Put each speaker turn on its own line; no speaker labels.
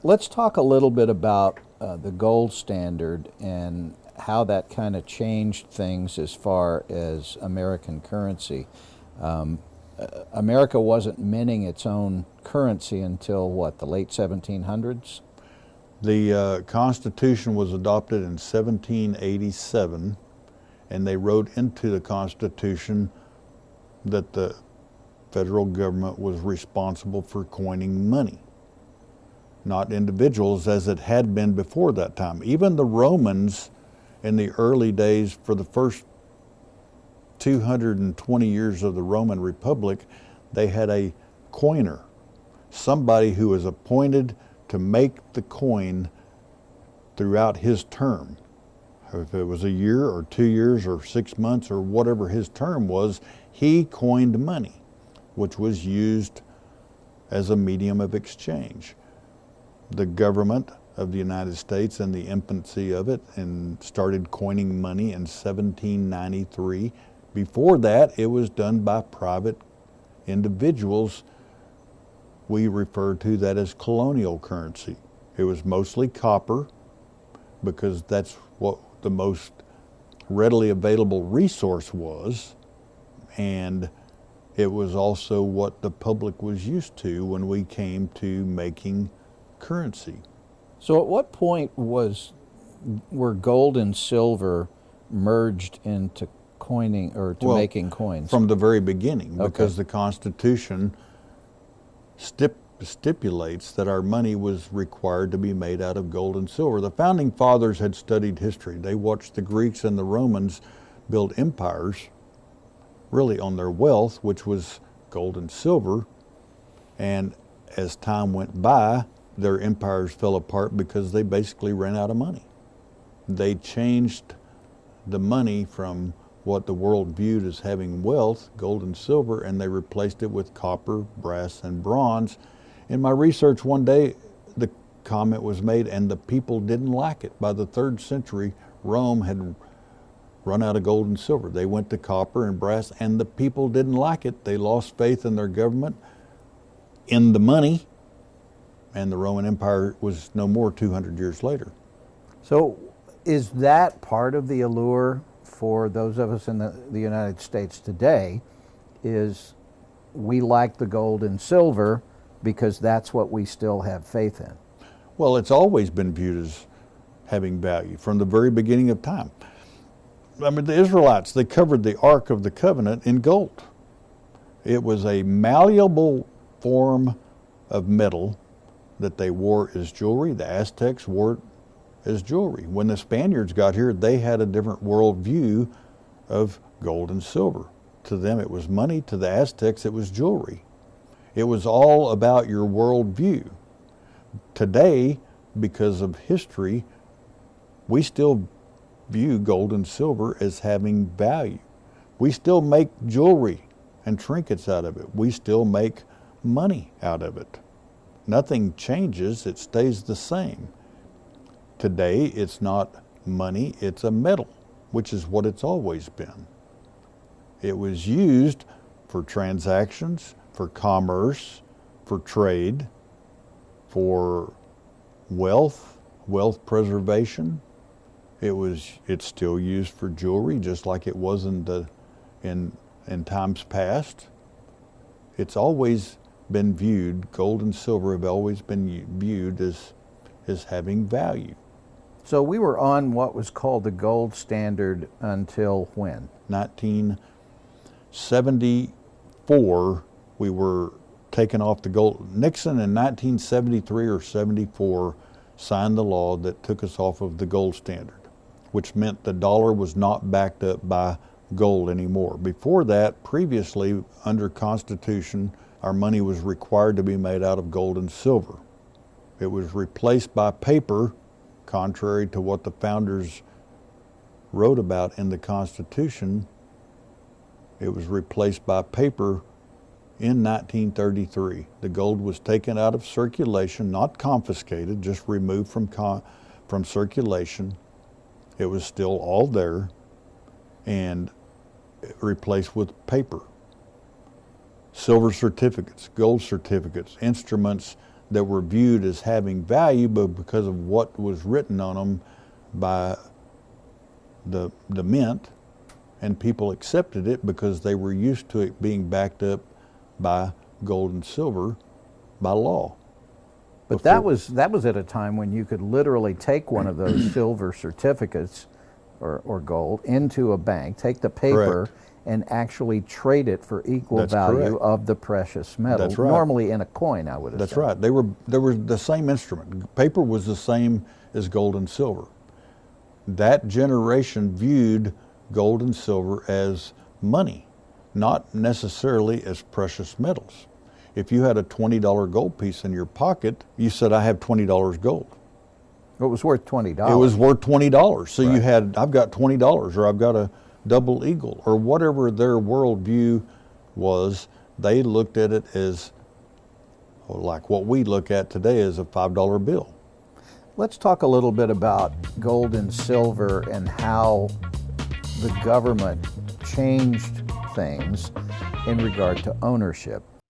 Let's talk a little bit about the gold standard and how that kind of changed things as far as American currency. America wasn't minting its own currency until what, the late 1700s?
The Constitution was adopted in 1787, and they wrote into the Constitution that the federal government was responsible for coining money, not individuals as it had been before that time. Even the Romans in the early days, for the first 220 years of the Roman Republic, they had a coiner, somebody who was appointed to make the coin throughout his term. If it was a year or 2 years or 6 months or whatever his term was, he coined money, which was used as a medium of exchange. The government of the United States in the infancy of it and started coining money in 1793. Before that, it was done by private individuals. We refer to that as colonial currency. It was mostly copper because that's what the most readily available resource was, and it was also what the public was used to when we came to making currency.
So at what point were gold and silver merged into coining or to making coins?
From the very beginning, because the Constitution stipulates that our money was required to be made out of gold and silver. The founding fathers had studied history. They watched the Greeks and the Romans build empires really on their wealth, which was gold and silver, and as time went by, their empires fell apart because they basically ran out of money. They changed the money from what the world viewed as having wealth, gold and silver, and they replaced it with copper, brass, and bronze. In my research one day, the comment was made, and the people didn't like it. By the 3rd century, Rome had run out of gold and silver. They went to copper and brass, and the people didn't like it. They lost faith in their government, in the money, and the Roman Empire was no more 200 years later.
So is that part of the allure for those of us in the United States today, is we like the gold and silver because that's what we still have faith in?
Well, it's always been viewed as having value from the very beginning of time. I mean, the Israelites, they covered the Ark of the Covenant in gold. It was a malleable form of metal that they wore as jewelry. The Aztecs wore it as jewelry. When the Spaniards got here, they had a different worldview of gold and silver. To them, it was money. To the Aztecs, it was jewelry. It was all about your worldview. Today, because of history, we still view gold and silver as having value. We still make jewelry and trinkets out of it. We still make money out of it. Nothing changes, it stays the same. Today, it's not money, it's a metal, which is what it's always been. It was used for transactions, for commerce, for trade, for wealth preservation. It's still used for jewelry, just like it was in times past. It's always been viewed, gold and silver have always been viewed as having value.
So we were on what was called the gold standard until when?
1974, we were taken off the gold. Nixon in 1973 or 74 signed the law that took us off of the gold standard, which meant the dollar was not backed up by gold anymore. Before that, previously, under Constitution, our money was required to be made out of gold and silver. It was replaced by paper, contrary to what the founders wrote about in the Constitution. It was replaced by paper in 1933. The gold was taken out of circulation, not confiscated, just removed from circulation. It was still all there and replaced with paper. Silver certificates, gold certificates, instruments that were viewed as having value, but because of what was written on them by the mint, and people accepted it because they were used to it being backed up by gold and silver by law.
But that was at a time when you could literally take one of those silver certificates or gold into a bank, take the paper,
Correct.
and actually trade it for equal
That's
value
correct.
of the precious metal.
That's right.
Normally in a coin, I would assume.
That's right. They were the same instrument. Paper was the same as gold and silver. That generation viewed gold and silver as money, not necessarily as precious metals. If you had a $20 gold piece in your pocket, you said, I have $20 gold.
It was worth $20.
It was worth $20. So
Right.
you had, I've got $20, or I've got a double eagle, or whatever their worldview was. They looked at it as like what we look at today as a $5 bill.
Let's talk a little bit about gold and silver and how the government changed things in regard to ownership.